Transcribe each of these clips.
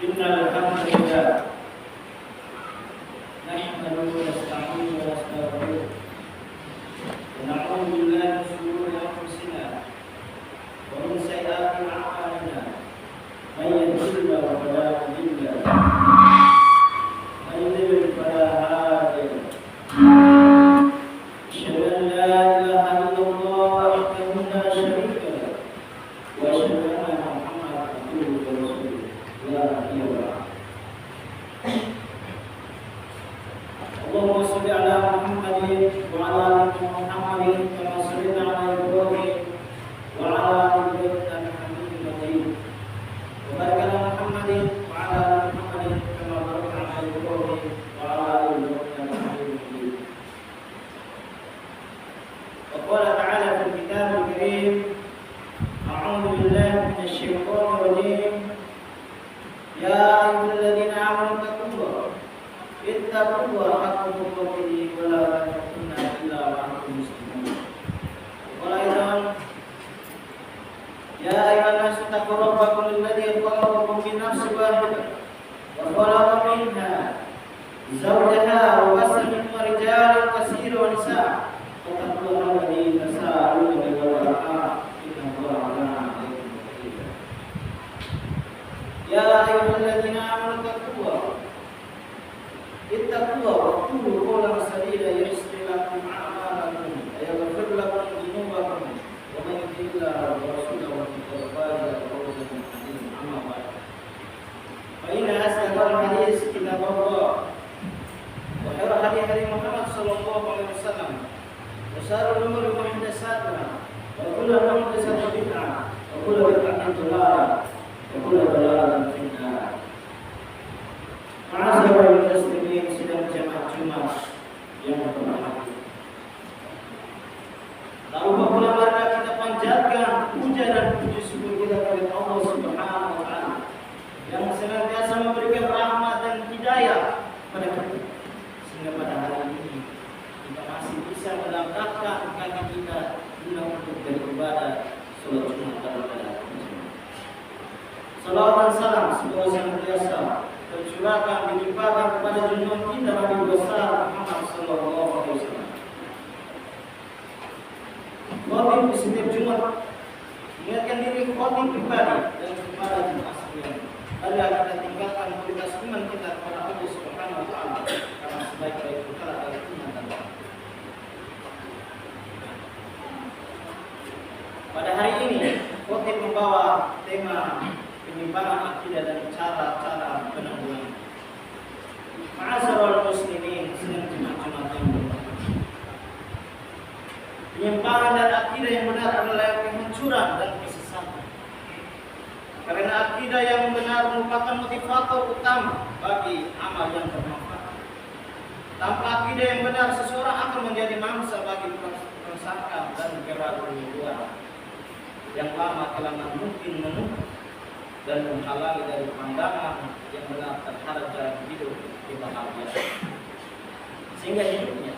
Innal hamdalillah nahmaduhu wa nasta'inuhu wa nastaghfiruh wa na'udzu billahi min shururi anfusina wa min sayyiati a'malina may yahdihillahu fala mudilla lahu wa may yudlil fala hadiya lahu. Asyhadu an la ilaha illallah wahdahu la syarika lahu wa asyhadu anna Muhammadan abduhu wa rasuluh. Allahumma shalli ala Muhammadin wa ala ali Muhammadin kama shallaita ala Ibrahim wa ala ali Ibrahim innaka Hamidum Majid. Wa barik ala Muhammadin wa ala ali Muhammadin kama barakta ala Ibrahim wa ala ali Ibrahim innaka Hamidum Majid. Wa qala ta'ala fil kitabil karim, a'udzu billahi minasy syaithanir rajim. Ya ayyuhalladzina amanu ittaqullaha haqqa tuqatih wa la tamutunna illa wa antum muslimun. Wa aidan ya ayyuhan nasu taqu rabbakum alladzi khalaqakum min nafsin wahidah wa khalaqa minha zawjaha wa bassa minhuma rijalan katsiran wa nisaa'a wattaqullaha alladzi tasaaluna bihi wal arham innallaha kana 'alaykum raqiba. Ya ayyuhalladzina amanu ittaqullaha wa qulu qawlan sadida yuslih lakum a'malakum wa yaghfir lakum dhunubakum wa man yuti'illaha wa rasulahu faqad faza fawzan 'azima. Amma ba'd. Fa inna asdaqal hadits kitabullah wa khairal hadi Muhammad sallallahu alaihi wasallam wa syarrul umuri muhdatsatuha wa kullu muhdatsatin bid'ah wa kullu bid'atin dhalalah wa kullu dhalalatin fin nar. Ma'asyiral muslimin sidang jamaah Jumat yang berbahagia. Lalu apabila marilah kita panjatkan puja dan puji syukur kita kepada Allah Subhanahu wa taala yang senantiasa memberikan rahmat dan hidayah kepada kita, sehingga pada hari ini kita masih bisa melangkahkan kaki kita guna untuk beribadah salat Jumat pada salawat dan salam semoga senantiasa tercurahkan dilimpahkan kepada junjungan kita Nabi besar Muhammad sallallahu alaihi wasallam. Khotib di setiap Jumat mengingatkan diri khotib pribadi dan kepada jemaah sekalian. Adalah kita tinggalkan kualitas iman kita kepada Allah Subhanahu wa taala karena sebaik-baik perkara adalah iman dan takwa. Pada hari ini khotib membawa tema penyimpangan akidah dan cara-cara penanggulangan. Ma'asyiral muslimin sedang jemaah-jemaah yang berbahagia. Penyimpangan dan akidah yang benar adalah kehancuran dan kesesatan. Karena akidah yang benar merupakan motivator utama bagi amal yang bermanfaat. Tanpa akidah yang benar, seseorang akan menjadi mangsa bagi persangka dan keraguan yang lama kelamaan mungkin menumpuk dan menghalangi dari pandangan yang benar terhadap jalan hidup kebahagiaan, sehingga hidupnya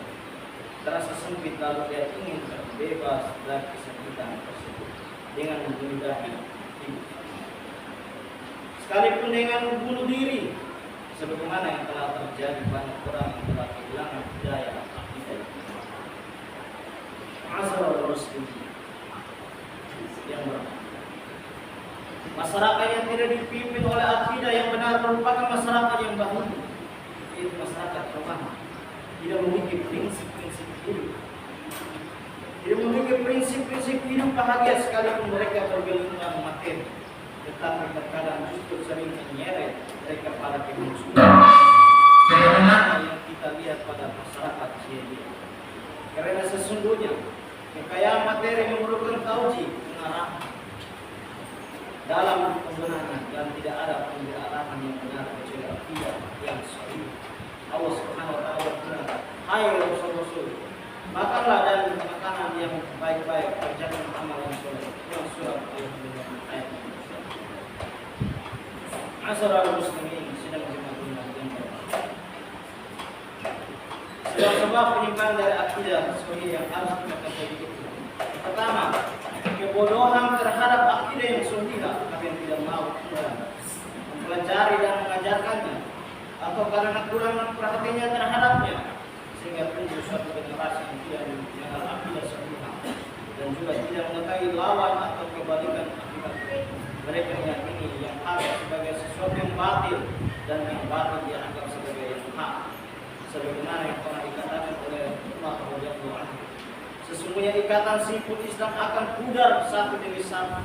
terasa sempit lalu dia ingin terbebas dari kesempitan tersebut dengan menjauhi hidup, sekalipun dengan bunuh diri, sebagaimana yang telah terjadi banyak orang yang telah kehilangan hidayah akidah. Ma'asyiral muslimin yang berbahagia, masyarakat yang tidak dipimpin oleh akidah yang benar merupakan masyarakat yang bahagia, yaitu masyarakat lemah, tidak memiliki prinsip-prinsip hidup, tidak memiliki prinsip-prinsip hidup bahagia sekalipun mereka bergelimang materi, tetapi terkadang justru sering menyeret mereka pada kehancuran. Sebagaimana yang kita lihat pada masyarakat Syria. Karena sesungguhnya kekayaan materi memerlukan tauji pengarahan dalam penggunaannya dan tidak ada pengarahan yang benar kecuali akidah yang sahih. Allah Subhanahu wa taala berfirman, "Hai Rasul-Rasul, makanlah dan makanan yang baik-baik, kerjakan amal yang soleh." Yang surat Al-Mu'minun ayat 1. Ma'asyiral muslimin sidang jemaah yang berbahagia. Sebab penyimpangan dari akidah sahih yang harus kita ketahui itu. Pertama, kebodohan terhadap akidah yang sahihah, tapi yang tidak mau mempelajari dan mengajarkannya, atau karena kurang perhatiannya terhadapnya, sehingga timbul suatu generasi yang tidak mengenal akidah sahihah dan juga tidak mengetahui lawan atau kebalikan akidah. Mereka meyakini yang hak sebagai sesuatu yang batil dan yang batil dianggap sebagai yang hak, sebagaimana yang pernah dikatakan oleh Umar radhiyallahu anhu. Sesungguhnya ikatan siput Islam akan pudar satu demi satu.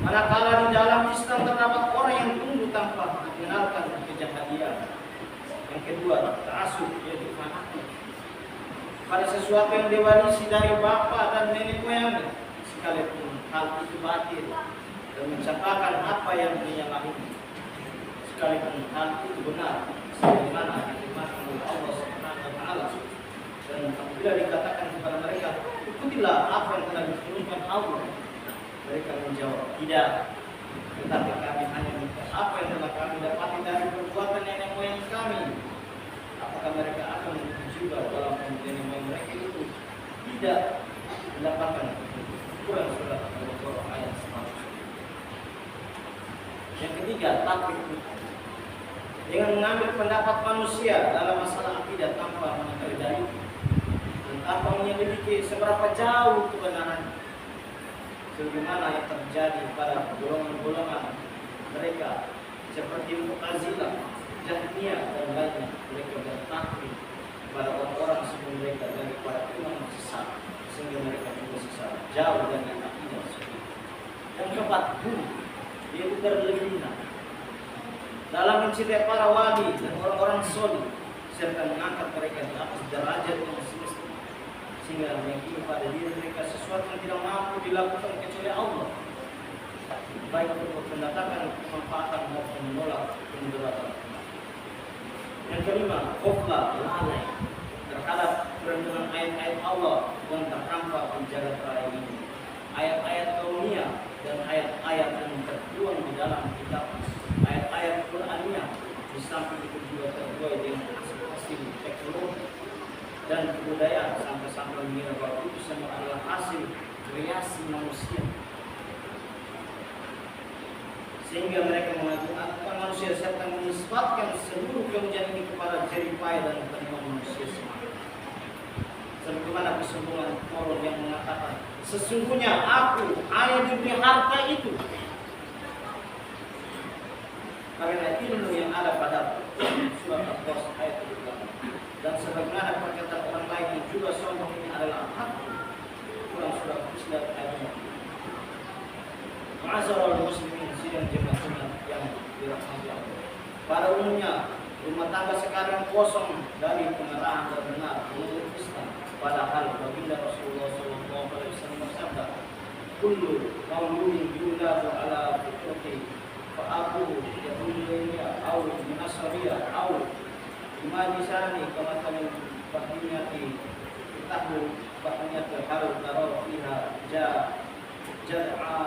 Manakala di dalam Islam terdapat orang yang tunggu tanpa mengenalkan kejahadian. Yang kedua, ta'assub, yaitu fanatik pada sesuatu yang diwarisi dari bapak dan nenek moyangnya, sekalipun hal itu batil dan mencapakan apa yang dinyalahi, sekalipun hal itu benar, sebagaimana difirmankan oleh Allah Subhanahu wa taala. Dan apabila dikatakan kepada mereka, ikutilah apa yang telah diturunkan Allah, mereka menjawab, tidak, tetapi kami hanya minta apa yang telah kami dapati dari perbuatan nenek moyang kami. Apakah mereka akan mengikuti juga dalam nenek moyang mereka itu? Tidak, mendapatkan kurang surat Al-Baqarah ayat 100. Yang ketiga, taklid, dengan mengambil pendapat manusia dalam masalah akidah tanpa mengetahui dalil dan tanpa menyelidiki seberapa jauh kebenaran, sebagaimana yang terjadi pada golongan-golongan mereka seperti Mu'tazilah, Jahmiyah dan lainnya. Mereka bertaklid kepada orang-orang sebelum mereka daripada imam sesat, sehingga mereka juga sesat jauh dari akidah sahih. Yang keempat, yaitu berlebihan dalam mencintai para wali dan orang-orang soleh, serta mengangkat mereka di atas derajat yang semestinya, sehingga meyakini pada diri mereka sesuatu yang tidak mampu dilakukan kecuali Allah, baik untuk mendatangkan kemanfaatan maupun menolak kemudaratan. Yang kelima, ghaflah, lalai terhadap perlindungan ayat-ayat Allah yang terdampar di jagat raya ini, ayat-ayat kauniyah dan ayat-ayat yang tertuang di dalam kitab, ayat-ayat Qur'aniyah, di samping itu juga terbuai dengan hasil teknologi dan kebudayaan, sampai-sampai mengira bahwa itu semua adalah hasil kreasi manusia, sehingga mereka mengatakan manusia serta menisbatkan seluruh kemuliaan ini kepada jeripaya dan penerimaan manusia semata. Sebagaimana kesombongan orang yang mengatakan, sesungguhnya aku hanya diberi harta itu karena ilmu yang ada pada surat Al-Qasas ayat 28. Dan sebagaimana perkataan orang lain yang juga sombong ini adalah hak, kurang surat Fussilat ayat 5. Ma'asyiral muslimin sidang jemaah yang dirahmati Allah. Pada umumnya rumah tangga sekarang kosong dari pengarahan dan benar menurut Islam. Padahal baginda Rasulullah SAW bersabda, kullu mauludin yuladu ala fitrati fa aku yahudiya au nasraniya au imajisani kama kami bahinati tahu bahinati harus taruh fiha jad'a.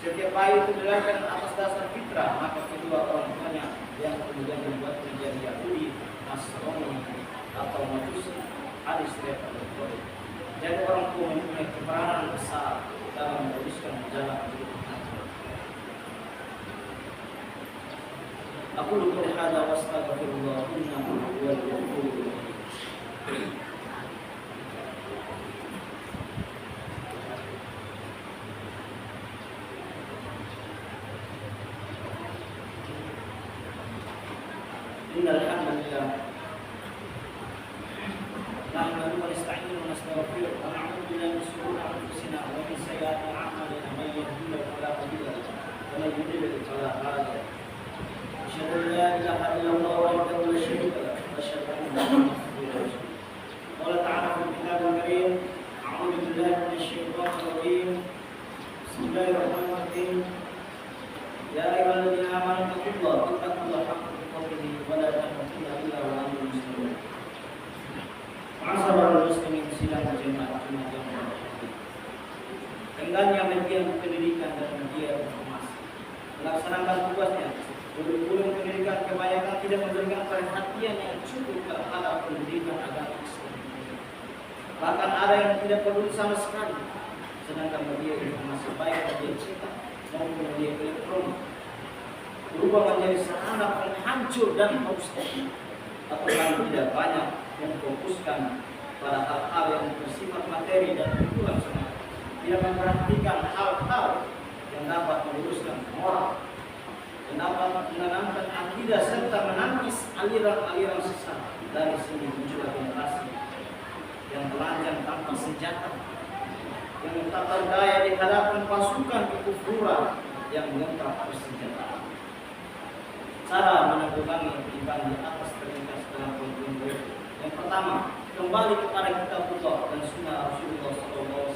Setiap bayi itu dilahirkan atas dasar fitrah, maka kedua orang tuanya yang kemudian membuat menjadi Yahudi, Nasrani atau Majusi. Hadis riwayat Al-Bukhari. Jadi orang tua mempunyai peranan besar dalam meluruskan jalan hidup. Aku lupa hadza wa astaghfirullah innahu huwal ghafurur rahim. Innal hamdalillah nahmaduhu wa nasta'inuhu wa nastaghfiruh wa na'udzu billahi min shururi anfusina wa min sayyiati a'malina may yahdihillahu fala mudilla lahu wa may yudlil fala hadiya lahu. Asyhadu an la ilaha illallah wahdahu la syarika lahu wa asyhadu anna Muhammadan rasulullah. Qala ta'ala fil kitabil karim, a'udzu billahi minasy syaithanir rajim. Bismillahirrahmanirrahim. Ya ayyuhalladzina amanu taqullaha haqqa tuqatih wa la tamutunna illa wa antum muslimun. Ma'asyiral muslimin sidang jemaah yang berbahagia. Enggannya media pendidikan dan media informasi melaksanakan tugasnya. Kurikulum pendidikan kebanyakan tidak memberikan perhatian yang cukup terhadap pendidikan agama Islam. Bahkan ada yang tidak peduli sama sekali. sedangkan media informasi baik media cetak maupun media elektronik berubah menjadi sarana penghancur dan merusak, atau tidak banyak memfokuskan pada hal-hal yang bersifat materi dan kebetulan semata, tidak memperhatikan hal-hal yang dapat meluruskan moral, yang dapat menanamkan akidah serta menangkis aliran-aliran sesat. Dari sini muncul generasi yang telanjang tanpa senjata, yang tak berdaya di hadapan pasukan kekufuran yang lengkap bersenjata. Cara menanggulangi iman di atas terlintas dalam konflik. Yang pertama, kembali kepada kitabullah dan sunnah Rasulullah SAW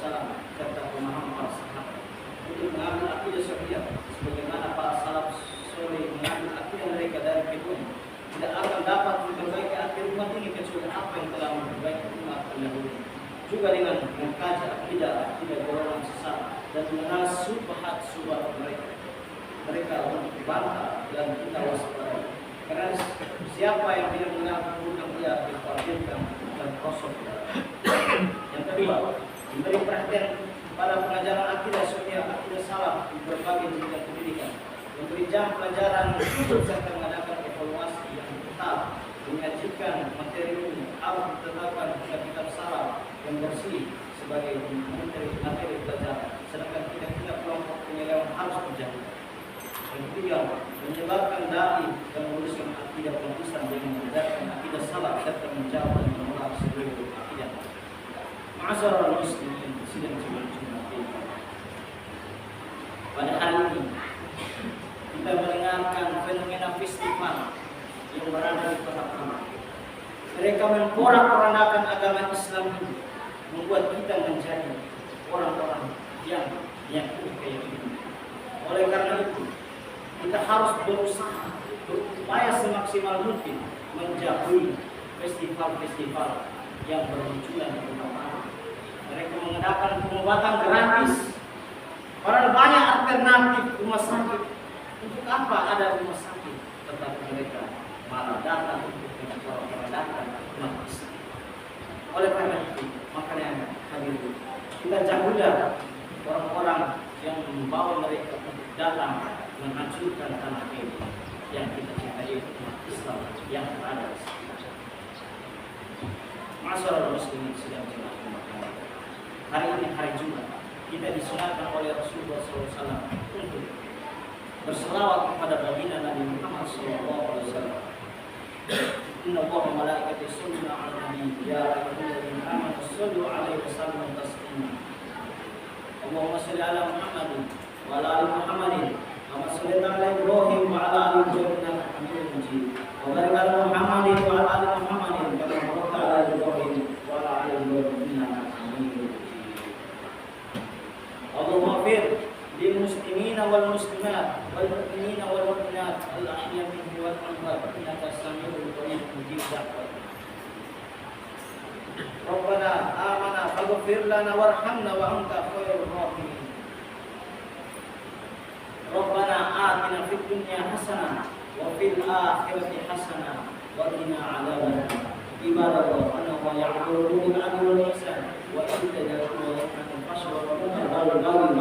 serta pemahaman para sahabat untuk mengambil akidah sahih sebagaimana para salaf soleh mengambil akidah mereka dari kedua. Tidak akan dapat memperbaiki akhir umat ini kecuali apa yang telah memperbaiki umat terdahulu. Juga dengan mengkaji akidah golongan sesat dan mengenal subhat mereka. Mereka untuk dibantah dan kita waspadai. Karena siapa yang tidak mengenal keburukan dia dikhawatirkan dan kosong. Yang kedua, memberi perhatian pada pengajaran akidah sahih, akidah salaf di berbagai jenjang pendidikan. Memberi jam pelajaran khusus serta mengadakan evaluasi yang tetap, menyajikan materi ini harus ditetapkan kitab salaf yang bersih sebagai materi pelajaran. Sedangkan tidak kelompok penyelewan harus terjadi. Yang ketiga, menyebarkan dai dan menguruskan akidah pengkhususan dengan mengajarkan akidah salaf serta menjawab dan menolak seluruh akidah. Ma'asyiral muslimin, sidang Jumat ini. Pada hari ini kita mendengarkan fenomena festival yang berada di tengah-tengah. Mereka memporak-porandakan agama Islam ini, membuat kita menjadi orang-orang yang keyakinan. Oleh karena itu, kita harus berupaya semaksimal mungkin menjauhi festival-festival yang bermunculan di tengah-tengah. Mereka mengadakan pengobatan gratis. Padahal banyak alternatif rumah sakit. Untuk apa ada rumah sakit? Tetapi mereka malah datang untuk memporak-porandakan umat Islam. Oleh karena itu, makanya hadir kita jauhlah orang-orang yang membawa mereka untuk datang menghancurkan tanah ini yang kita cintai, umat Islam yang berada di sekitar. Ma'asyiral muslimin sidang Jumat. Hari ini hari Jumat, kita disunahkan oleh Rasulullah SAW untuk berselawat kepada baginda Nabi Muhammad SAW. Inna Allah wa malaikatahu yusholluna 'alan nabi ya ayyuhalladzina amanu shollu 'alaihi wa sallimu taslima. Allahumma shalli 'ala Muhammadin wa 'ala ali Muhammadin kama shallaita 'ala Ibrahim wa 'ala ali Ibrahim innaka Hamidum Majid. Wa barik 'ala Muhammadin wa 'ala ali Muhammadin kama barakta 'ala Ibrahim wa 'ala ali Ibrahim innaka Hamidum Majid. Allahumma ighfir lil muslimina wal muslimat wal mu'minina wal mu'minat al ahya minhum wal amwat innaka samiul qarib mujib da'wat. Rabbana amana faghfir lana warhamna wa anta khairur rahimin. Rabbana atina fid dunya hasanah wa fil akhirati hasanah wa qina adzabannar. Ibadallah anna ya'muru bil 'adli wal ihsan wa ita'a wa yanha 'anil fahsya'i wal munkari wal baghi